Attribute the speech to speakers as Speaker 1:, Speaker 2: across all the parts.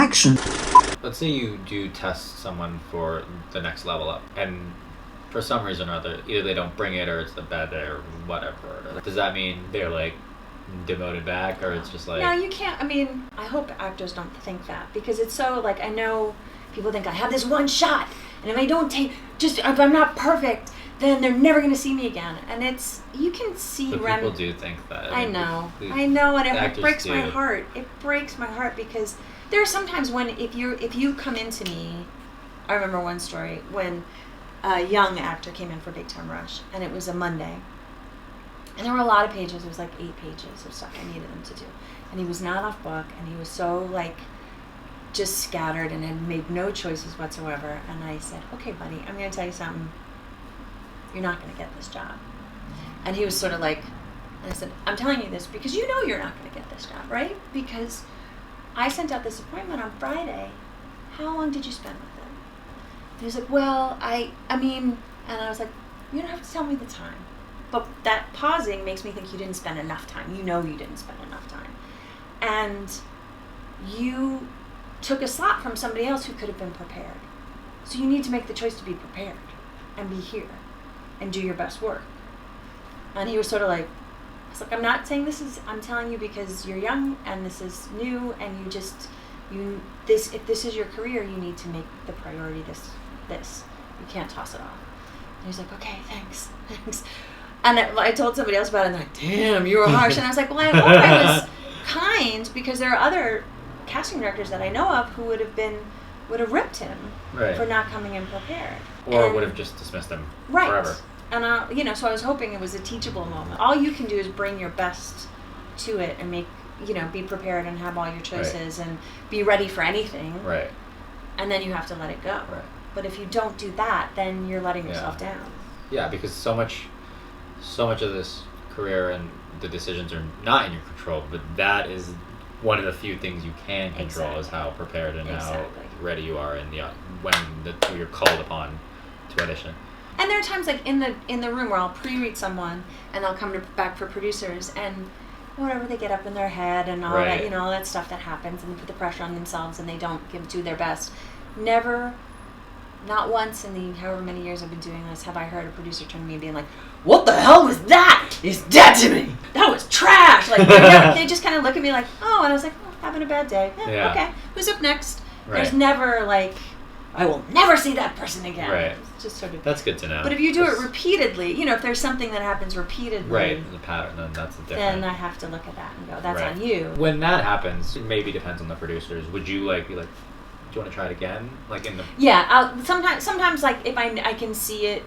Speaker 1: action.
Speaker 2: Let's say you do test someone for the next level up, and for some reason or other, either they don't bring it or it's a bad day or whatever. Does that mean they're like demoted back, or it's just like...
Speaker 3: No, you can't. I mean, I hope actors don't think that, because it's so, like, I know people think I have this one shot, and if I don't take, just if I'm not perfect, then they're never going to see me again. And it's, you can see...
Speaker 2: But people do think that.
Speaker 3: I know, and it breaks my heart. It breaks my heart, because there are sometimes when, if you come into me, I remember one story when a young actor came in for Big Time Rush, and it was a Monday. And there were a lot of pages. It was like 8 pages of stuff I needed him to do. And he was not off book, and he was so, like, just scattered and had made no choices whatsoever. And I said, okay, buddy, I'm going to tell you something. You're not going to get this job. And he was sort of like, and I said, I'm telling you this because you know you're not going to get this job, right? Because I sent out this appointment on Friday. How long did you spend with it? And he was like, well, I mean, and I was like, you don't have to tell me the time. But that pausing makes me think you didn't spend enough time. You know you didn't spend enough time. And you took a slot from somebody else who could have been prepared. So you need to make the choice to be prepared and be here and do your best work. And he was sort of like, I was like, I'm not saying I'm telling you because you're young and this is new and if this is your career, you need to make the priority this. You can't toss it off. And he was like, okay, thanks. And I told somebody else about it, and they're like, damn, you were harsh. And I was like, well, I hope I was kind, because there are other casting directors that I know of who would have ripped him for not coming in prepared.
Speaker 2: Or would have just dismissed him forever.
Speaker 3: And, so I was hoping it was a teachable moment. All you can do is bring your best to it and be prepared and have all your choices and be ready for anything.
Speaker 2: Right.
Speaker 3: And then you have to let it go.
Speaker 2: Right.
Speaker 3: But if you don't do that, then you're letting yourself down.
Speaker 2: Yeah, because so much of this career and the decisions are not in your control, but that is one of the few things you can control, is how prepared and how ready you are when you're called upon to audition.
Speaker 3: And there are times, like, in the room where I'll pre-read someone and they'll come back for producers, and whatever, they get up in their head and all that, all that stuff that happens, and they put the pressure on themselves and they don't do their best. Never, not once in the however many years I've been doing this have I heard a producer turn to me and being like, what the hell was that? He's dead to me. That was trash. Like, they just kind of look at me like, oh, and I was like, oh, having a bad day. Yeah. Okay, who's up next? Right. There's never like, I will never see that person again.
Speaker 2: Right.
Speaker 3: It's just sort of.
Speaker 2: That's good to know.
Speaker 3: But if you do it repeatedly, if there's something that happens repeatedly.
Speaker 2: Right, the pattern, then that's the difference.
Speaker 3: Then I have to look at that and go, that's on you.
Speaker 2: When that happens, it maybe depends on the producers. Would you be like, do you want to try it again? Like in the...
Speaker 3: Yeah, sometimes like if I can see it,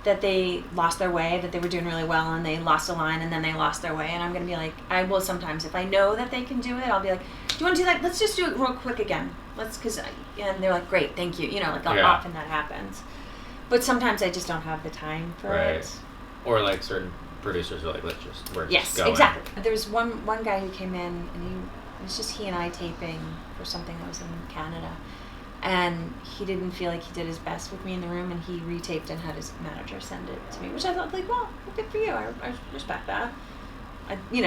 Speaker 3: that they lost their way, that they were doing really well and they lost a line and then they lost their way, and I'm going to be like, I will sometimes, if I know that they can do it, I'll be like, do you want to do that? Let's just do it real quick again. And they're like, great, thank you. Often that happens. But sometimes I just don't have the time for it.
Speaker 2: Or like certain producers are like, we're just going.
Speaker 3: Yes, exactly. There was one guy who came in, and it was just he and I taping for something that was in Canada. And he didn't feel like he did his best with me in the room, and he retaped and had his manager send it to me, which I thought, like, well, good for you. I respect that. He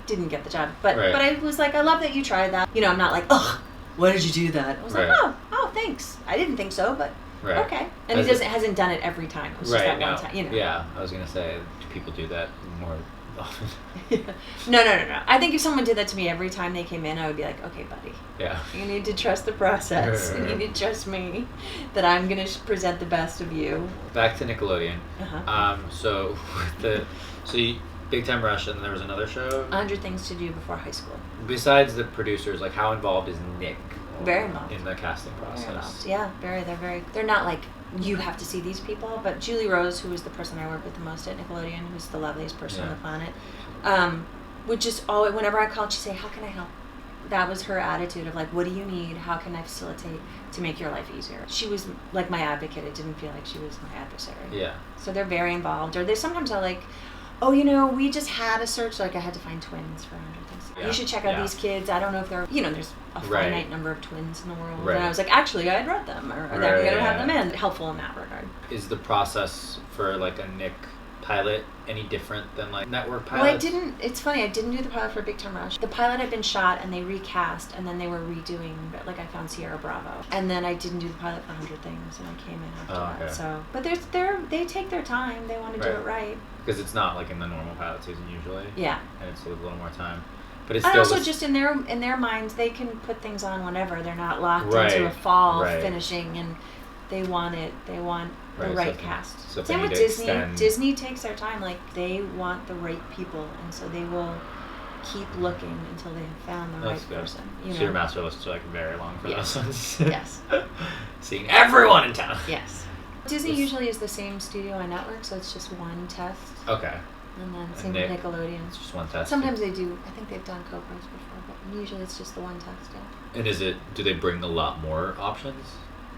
Speaker 3: didn't get the job, but I was like, I love that you tried that. I'm not like, ugh, why did you do that? I was like, oh, thanks. I didn't think so, but okay. And he hasn't done it every time. It was just that one time.
Speaker 2: Yeah, I was gonna say, do people do that more often?
Speaker 3: No. I think if someone did that to me every time they came in, I would be like, okay, buddy.
Speaker 2: Yeah.
Speaker 3: You need to trust the process. You need to trust me that I'm going to present the best of you.
Speaker 2: Back to Nickelodeon.
Speaker 3: Uh-huh.
Speaker 2: Big Time Rush, and there was another show?
Speaker 3: 100 Things to Do Before High School.
Speaker 2: Besides the producers, like, how involved is Nick?
Speaker 3: Very involved.
Speaker 2: In the casting process?
Speaker 3: Very involved. Yeah, they're not like, you have to see these people, but Julie Rose, who was the person I worked with the most at Nickelodeon, who's the loveliest person on the planet, would just always, whenever I called, she'd say, how can I help? That was her attitude of like, what do you need? How can I facilitate to make your life easier? She was like my advocate. It didn't feel like she was my adversary. Yeah. So they're very involved. Or they sometimes are like, oh, we just had a search, like I had to find twins for 100 Things. Yeah. You should check out these kids. I don't know if they're, there's a finite number of twins in the world. And I was like, actually, I'd read them, or they're going to have them in. Helpful in that regard.
Speaker 2: Is the process for like a Nick pilot any different than like network pilots?
Speaker 3: Well, it's funny, I didn't do the pilot for Big Time Rush. The pilot had been shot and they recast, and then they were redoing, like I found Sierra Bravo. And then I didn't do the pilot for 100 Things, and I came in after that. So, but they take their time, they want to do it right.
Speaker 2: Because it's not like in the normal pilot season usually.
Speaker 3: Yeah.
Speaker 2: And it's a little more time. But it's
Speaker 3: and
Speaker 2: still
Speaker 3: also just in their minds, they can put things on whenever. They're not locked into a fall finishing, and they want the right cast.
Speaker 2: So
Speaker 3: same with Disney. Disney takes their time. Like, they want the right people, and so they will keep looking until they have found the right person.
Speaker 2: So your master lists are like very long for those ones.
Speaker 3: Yes.
Speaker 2: Seeing everyone in town.
Speaker 3: Yes. Disney usually is the same studio and network, so it's just one test.
Speaker 2: Okay.
Speaker 3: And then same with Nickelodeon.
Speaker 2: It's just one test.
Speaker 3: Sometimes they do. I think they've done co-pros before, but usually it's just the one test. Yeah.
Speaker 2: And do they bring a lot more options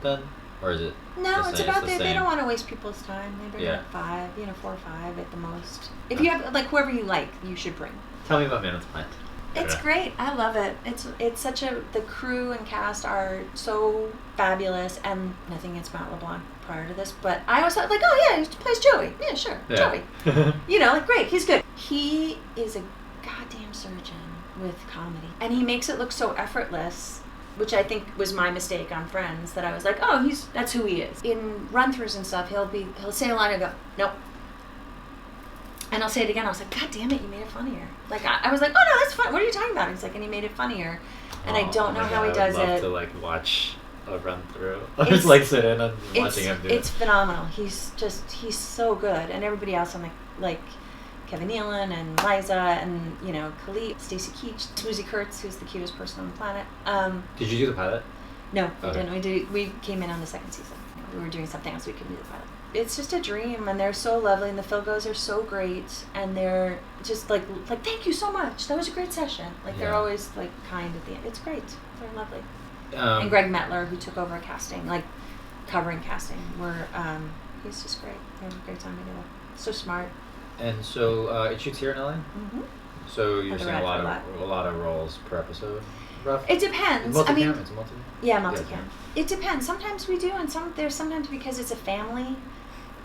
Speaker 2: then, or is it?
Speaker 3: No, it's about they don't want to waste people's time. They bring like 5, 4 or 5 at the most. If you have like whoever you like, you should bring.
Speaker 2: Tell me about Man with the Plant.
Speaker 3: It's great. I love it. It's such the crew and cast are so fabulous, and nothing against Matt Leblanc prior to this, but I always thought like, oh yeah, he plays Joey. Yeah, sure, Joey. Like great, he's good. He is a goddamn surgeon with comedy, and he makes it look so effortless, which I think was my mistake on Friends, that I was like, oh, that's who he is. In run-throughs and stuff, he'll say a line and go, nope. And I'll say it again. I was like, God damn it, you made it funnier. Like, I was like, oh, no, that's fine. What are you talking about? He's like, and he made it funnier. And I don't know how he does it.
Speaker 2: I would love to, like, watch a run-through. I just, like, sit in and watching him do it.
Speaker 3: It's phenomenal. He's so good. And everybody else, I'm like Kevin Nealon and Liza and, Khalid, Stacey Keach, Swoozie Kurtz, who's the cutest person on the planet.
Speaker 2: Did you do the pilot?
Speaker 3: No, we didn't. We came in on the second season. We were doing something else. We couldn't do the pilot. It's just a dream, and they're so lovely, and the Philgos are so great, and they're just like thank you so much. That was a great session. Like they're always like kind at the end. It's great. They're lovely. And Greg Mettler, who took over casting, like covering casting, he's just great. They have a great time together. So smart.
Speaker 2: And so it shoots here in LA.
Speaker 3: Mm-hmm.
Speaker 2: So you're seeing a lot of roles per episode. Rough?
Speaker 3: It depends.
Speaker 2: Multicam? It's multicam?
Speaker 3: Yeah, multicam. It depends. Sometimes we do, and there's sometimes because it's a family.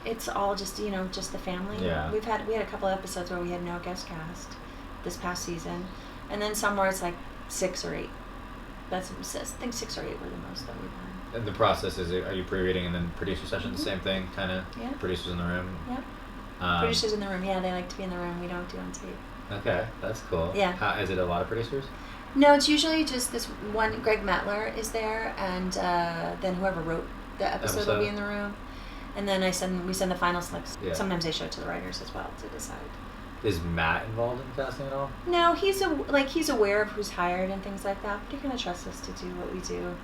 Speaker 3: It's all just just the family.
Speaker 2: Yeah.
Speaker 3: We had a couple of episodes where we had no guest cast this past season, and then some where it's like 6 or 8. I think 6 or 8 were the most that we've had.
Speaker 2: And the process are you pre-reading and then producer session, the same thing, kind of?
Speaker 3: Yeah.
Speaker 2: Producers in the room.
Speaker 3: Yeah. Producers in the room. Yeah, they like to be in the room. We don't do on tape.
Speaker 2: Okay, that's cool.
Speaker 3: Yeah.
Speaker 2: Is it a lot of producers?
Speaker 3: No, it's usually just this one. Greg Mettler is there, and then whoever wrote the episode will be in the room. And then we send the final slips. Yeah. Sometimes they show it to the writers as well to decide.
Speaker 2: Is Matt involved in casting at all?
Speaker 3: No, he's aware of who's hired and things like that. But he kind of trusts us to do what we do,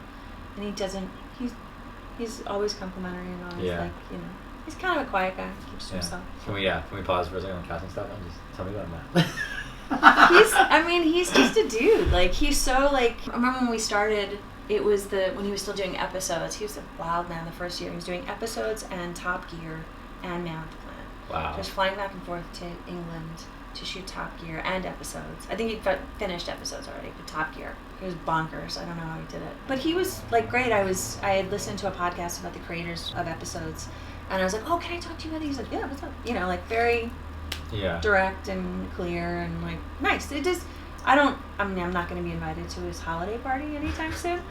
Speaker 3: and he doesn't. He's always complimentary and always he's kind of a quiet guy. Keeps to himself. Can
Speaker 2: we pause for a second on casting stuff and just tell me about Matt?
Speaker 3: He's just a dude. Like he's so I remember when we started. It was when he was still doing episodes. He was a wild man the first year. He was doing episodes and Top Gear and Man with the Plan.
Speaker 2: Wow.
Speaker 3: He was flying back and forth to England to shoot Top Gear and episodes. I think he finished episodes already, but Top Gear. He was bonkers. I don't know how he did it. But he was great. I had listened to a podcast about the creators of episodes, and I was like, oh, can I talk to you about these? He's like, yeah, what's up? Very direct and clear and nice. It just. I'm not going to be invited to his holiday party anytime soon,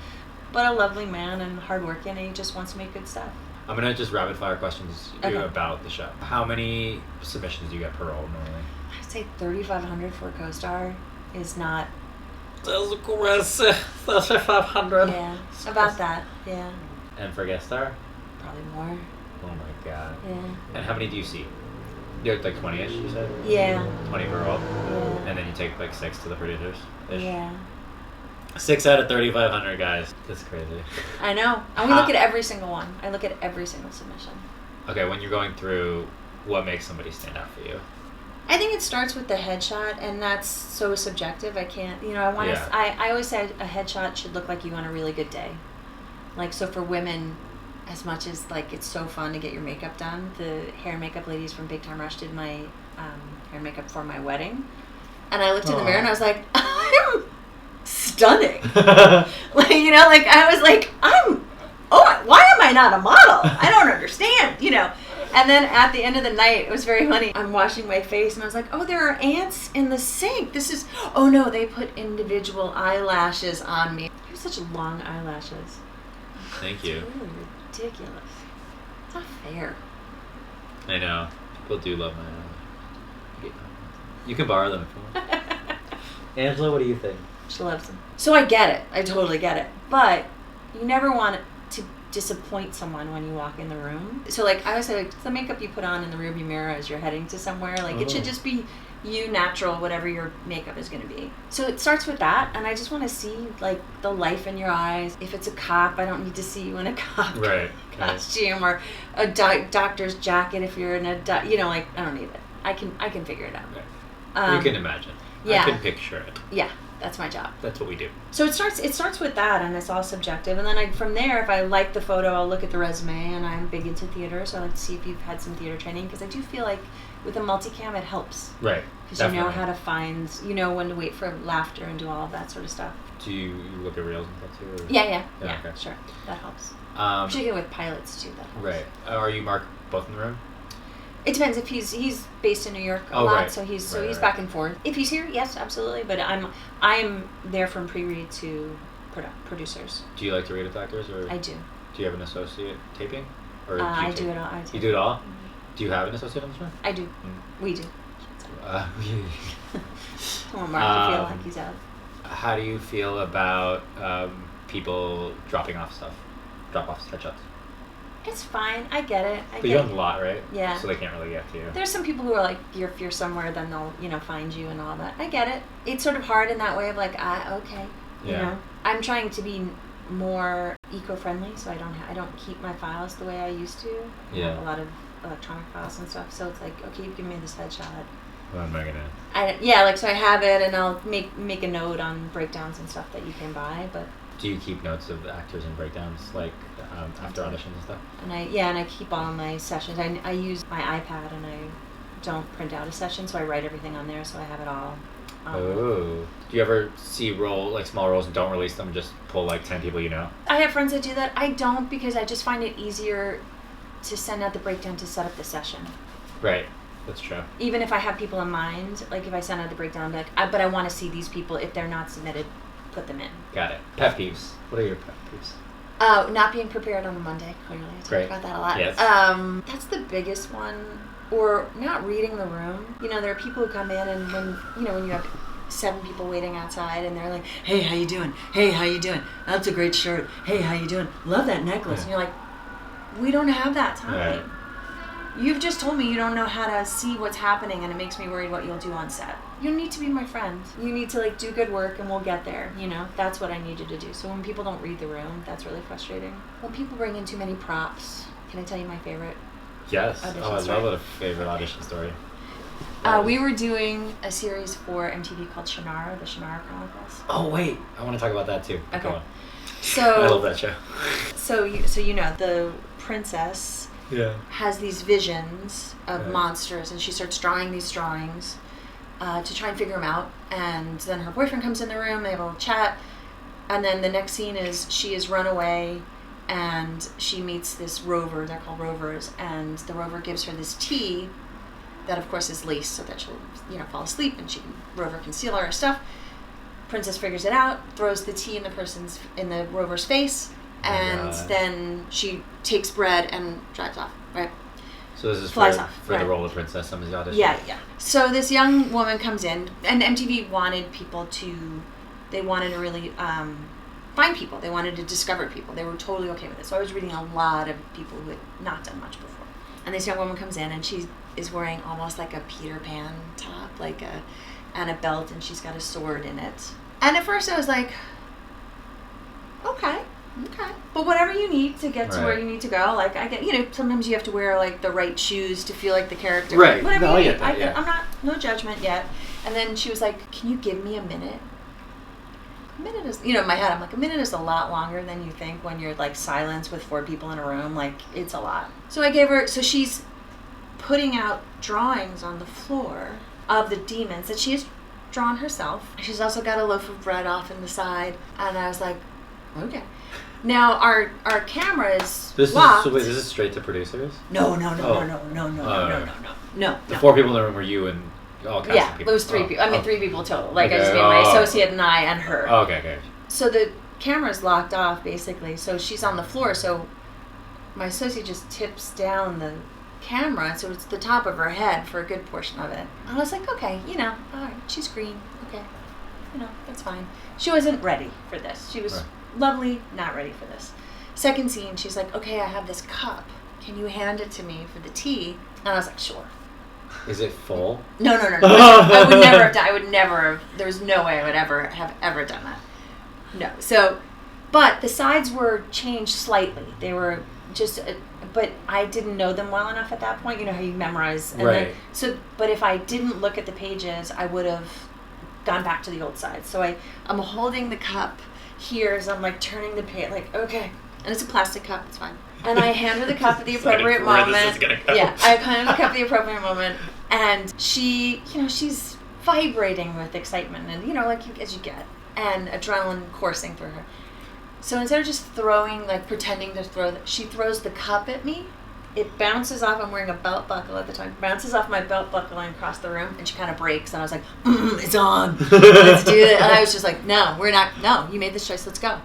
Speaker 3: but a lovely man and hardworking, and he just wants to make good stuff.
Speaker 2: I'm going to just rapid fire questions you about the show. How many submissions do you get per role normally?
Speaker 3: I'd say 3,500 for a co-star is not...
Speaker 2: That's aggressive. 3,500.
Speaker 3: Yeah, about that, yeah.
Speaker 2: And for guest star?
Speaker 3: Probably more.
Speaker 2: Oh my god.
Speaker 3: Yeah.
Speaker 2: And how many do you see? You're 20-ish, you said?
Speaker 3: Yeah.
Speaker 2: 20 per role?
Speaker 3: Yeah.
Speaker 2: And then you take 6 to the producers?
Speaker 3: Yeah.
Speaker 2: 6 out of 3,500 guys. That's crazy.
Speaker 3: I know. And we look at every single one. I look at every single submission.
Speaker 2: Okay, when you're going through, what makes somebody stand out for you?
Speaker 3: I think it starts with the headshot, and that's so subjective. I can't, I always say a headshot should look like you on a really good day. So for women, as much as it's so fun to get your makeup done, the hair and makeup ladies from Big Time Rush did my hair and makeup for my wedding, and I looked in the mirror and I was like, I'm stunning. I was like, why am I not a model? I don't understand, And then at the end of the night, it was very funny. I'm washing my face and I was like, oh, there are ants in the sink. Oh no, they put individual eyelashes on me. You have such long eyelashes.
Speaker 2: Thank you.
Speaker 3: It's really ridiculous. It's not fair.
Speaker 2: I know. People do love my You can borrow them if you want. Angela, what do you think?
Speaker 3: She loves them. So I get it. I totally get it. But you never want to disappoint someone when you walk in the room. So like I always say, like, the makeup you put on in the rearview mirror as you're heading to somewhere, like it should just be you, natural, whatever your makeup is going to be. So it starts with that, and I just want to see like the life in your eyes. If it's a cop, I don't need to see you in a cop costume or a doctor's jacket. If you're in a like I don't need it. I can figure it out.
Speaker 2: Right. You can imagine.
Speaker 3: Yeah.
Speaker 2: I can picture it.
Speaker 3: Yeah. That's my job.
Speaker 2: That's what we do.
Speaker 3: So it starts with that, and it's all subjective. And then from there, if I like the photo, I'll look at the resume, and I'm big into theater, so I like to see if you've had some theater training, because I do feel like with a multicam, it helps.
Speaker 2: Right.
Speaker 3: Because you know how to find, when to wait for laughter and do all of that sort of stuff.
Speaker 2: Do you look at reels and stuff too? Or?
Speaker 3: Yeah,
Speaker 2: okay.
Speaker 3: Sure. That helps. Particularly with pilots too, that helps.
Speaker 2: Right. Are you Marc both in the room?
Speaker 3: It depends. If he's based in New York a lot, so he's back and forth. If he's here, yes, absolutely. But I'm there from pre-read to producers.
Speaker 2: Do you like to read with actors, or
Speaker 3: I do.
Speaker 2: Do you have an associate taping, or
Speaker 3: I do it all.
Speaker 2: You do it all. Mm-hmm. Do you have an associate on the show?
Speaker 3: I do. Mm-hmm. We do. I want Marc to feel like he's out.
Speaker 2: How do you feel about people dropping off stuff, drop-offs, headshots?
Speaker 3: It's fine. I get it.
Speaker 2: But you own a lot, right?
Speaker 3: Yeah.
Speaker 2: So they can't really get to you.
Speaker 3: There's some people who are like, if you're somewhere, then they'll, find you and all that. I get it. It's sort of hard in that way of like, okay.
Speaker 2: Yeah.
Speaker 3: I'm trying to be more eco-friendly, so I don't keep my files the way I used to. I have a lot of electronic files and stuff, so it's like, okay, you've given me this headshot.
Speaker 2: What am I gonna?
Speaker 3: So I have it, and I'll make a note on breakdowns and stuff that you can buy, but.
Speaker 2: Do you keep notes of the actors and breakdowns, like after auditions and stuff?
Speaker 3: And I keep all my sessions. I use my iPad, and I don't print out a session, so I write everything on there, so I have it all.
Speaker 2: Oh. Do you ever see small roles and don't release them, just pull 10 people you know?
Speaker 3: I have friends that do that. I don't, because I just find it easier to send out the breakdown to set up the session.
Speaker 2: Right. That's true.
Speaker 3: Even if I have people in mind, like if I send out the breakdown, but I want to see these people. If they're not submitted, put them in.
Speaker 2: Got it. Pet peeves. What are your pet peeves?
Speaker 3: Not being prepared on a Monday, clearly. I talk about that a lot.
Speaker 2: Yes.
Speaker 3: That's the biggest one. Or not reading the room. There are people who come in, and when you have 7 people waiting outside, and they're like, hey, how you doing? Hey, how you doing? That's a great shirt. Hey, how you doing? Love that necklace. Yeah. And you're like, we don't have that time. Right. You've just told me you don't know how to see what's happening, and it makes me worried what you'll do on set. You need to be my friend. You need to do good work, and we'll get there. That's what I need you to do. So when people don't read the room, that's really frustrating. When people bring in too many props, can I tell you my favorite?
Speaker 2: Yes.
Speaker 3: I
Speaker 2: love a favorite audition story.
Speaker 3: We were doing a series for MTV called Shannara, the Shannara Chronicles.
Speaker 2: Oh wait, I want to talk about that too.
Speaker 3: Okay.
Speaker 2: So I love that show.
Speaker 3: So the princess has these visions of monsters, and she starts drawing these drawings to try and figure them out. And then her boyfriend comes in the room. They have a little chat, and then the next scene is she has run away. And she meets this rover. They're called rovers, and the rover gives her this tea that, of course, is laced so that she'll, fall asleep, and rover can steal all her stuff. Princess figures it out, throws the tea in the rover's face, and then she takes bread and drives off. Right.
Speaker 2: So this is
Speaker 3: Flies
Speaker 2: for
Speaker 3: off,
Speaker 2: the role of princess. Somebody's audition.
Speaker 3: Yeah. So this young woman comes in, and MTV wanted people to. They wanted to really. Find people. They wanted to discover people. They were totally okay with it. So I was reading a lot of people who had not done much before. And this young woman comes in, and she is wearing almost like a Peter Pan top, and a belt, and she's got a sword in it. And at first I was like, okay. But whatever you need to get to where you need to go, I get, sometimes you have to wear the right shoes to feel like the character.
Speaker 2: Right.
Speaker 3: Whatever you need.
Speaker 2: Yeah.
Speaker 3: I'm not, no judgment yet. And then she was like, can you give me a minute? A minute is, in my head, I'm like, a minute is a lot longer than you think when you're silence with 4 people in a room. It's a lot. So I gave her, so she's putting out drawings on the floor of the demons that she has drawn herself. She's also got a loaf of bread off in the side. And I was like, okay. Now our cameras.
Speaker 2: This
Speaker 3: locked.
Speaker 2: is so wait, this is straight to producers?
Speaker 3: No.
Speaker 2: The 4 people in the room were you and all kinds of people.
Speaker 3: It was 3 people. I mean, 3 people total. Like I just mean my associate and I and her.
Speaker 2: Oh, okay.
Speaker 3: So the camera's locked off basically. So she's on the floor. So my associate just tips down the camera, so it's the top of her head for a good portion of it. I was like, okay, all right, she's green. Okay, that's fine. She wasn't ready for this. She was lovely, not ready for this. Second scene, she's like, okay, I have this cup. Can you hand it to me for the tea? And I was like, sure.
Speaker 2: Is it full?
Speaker 3: No. I would never have done. I would never have. There was no way I would ever done that. No. So, but the sides were changed slightly. They were just, but I didn't know them well enough at that point. You know how you memorize. And
Speaker 2: right.
Speaker 3: But if I didn't look at the pages, I would have gone back to the old side. So I'm holding the cup here as I'm like turning the page, like, okay. And it's a plastic cup, it's fine. And I hand her the cup at the appropriate moment. Yeah, I hand her the cup at the appropriate moment. And she, she's vibrating with excitement and, as you get. And adrenaline coursing through her. So instead of just throwing, like pretending to throw, she throws the cup at me. It bounces off. I'm wearing a belt buckle at the time. Bounces off my belt buckle and across the room, and she kind of breaks. And I was like, "It's on. Let's do it." And I was just like, "No, we're not. No, you made this choice. Let's go.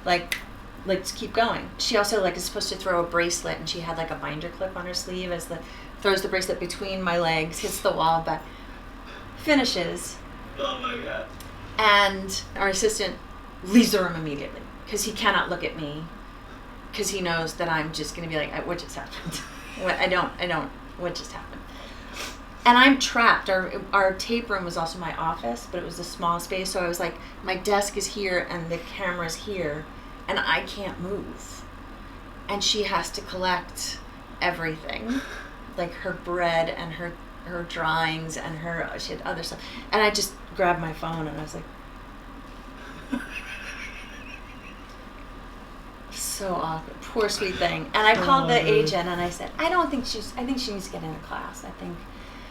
Speaker 3: Like, let's keep going." She also is supposed to throw a bracelet, and she had a binder clip on her sleeve throws the bracelet between my legs, hits the wall, but finishes.
Speaker 2: Oh my god!
Speaker 3: And our assistant leaves the room immediately because he cannot look at me. Because he knows that I'm just going to be like, what just happened? What just happened? And I'm trapped. Our tape room was also my office, but it was a small space. So I was like, my desk is here and the camera's here, and I can't move. And she has to collect everything, like her bread and her drawings and she had other stuff. And I just grabbed my phone and I was like, so awkward. Poor sweet thing. And I called the agent and I said, I think she needs to get into class. And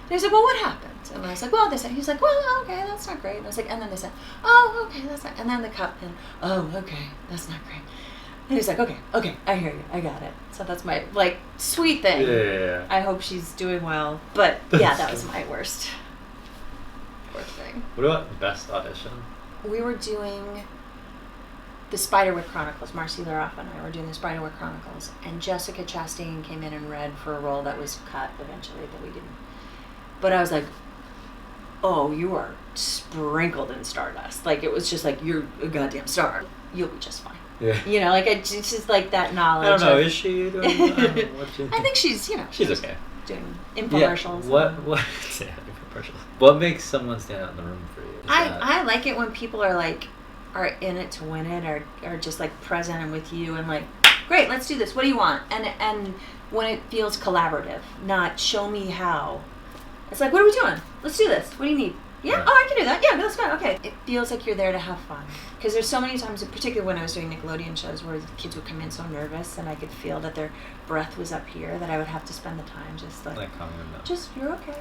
Speaker 3: he was like, well, what happened? And I was like, well, they said, he's like, well, okay, that's not great. And I was like, and then they said, oh, okay, that's not, and then the cup, and oh, okay, that's not great. And he's like, okay, I hear you, I got it. So that's my, sweet thing.
Speaker 2: Yeah.
Speaker 3: I hope she's doing well. But yeah, that was my worst thing.
Speaker 2: What about best audition?
Speaker 3: We were doing the Spiderwick Chronicles. Marcy Laroff and I were doing the Spiderwick Chronicles, and Jessica Chastain came in and read for a role that was cut eventually, but we didn't. But I was like, oh, you are sprinkled in stardust. It was just you're a goddamn star. You'll be just fine.
Speaker 2: Yeah.
Speaker 3: it's just that knowledge.
Speaker 2: I don't know, is she doing
Speaker 3: I think she's,
Speaker 2: she's okay.
Speaker 3: Doing infomercials.
Speaker 2: Yeah, infomercials. What makes someone stand out in the room for you?
Speaker 3: I like it when people are are in it to win it, or just present and with you and great, let's do this, what do you want? And when it feels collaborative, not show me how. It's what are we doing? Let's do this. What do you need? Yeah, oh, I can do that. Yeah, let's go. Okay. It feels like you're there to have fun. Because there's so many times, particularly when I was doing Nickelodeon shows, where the kids would come in so nervous, and I could feel that their breath was up here, that I would have to spend the time just just, you're okay.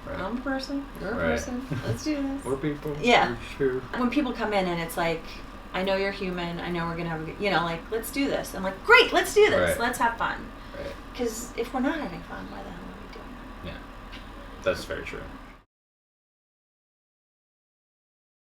Speaker 3: Right. I'm a person. You're a person. Let's do this.
Speaker 2: We're people.
Speaker 3: Yeah.
Speaker 2: We're true.
Speaker 3: When people come in and it's I know you're human. I know we're going to have a good, let's do this. I'm like, great, let's do this.
Speaker 2: Right.
Speaker 3: Let's have fun.
Speaker 2: Right.
Speaker 3: Because if we're not having fun, why the hell are we doing it?
Speaker 2: Yeah. That's very true.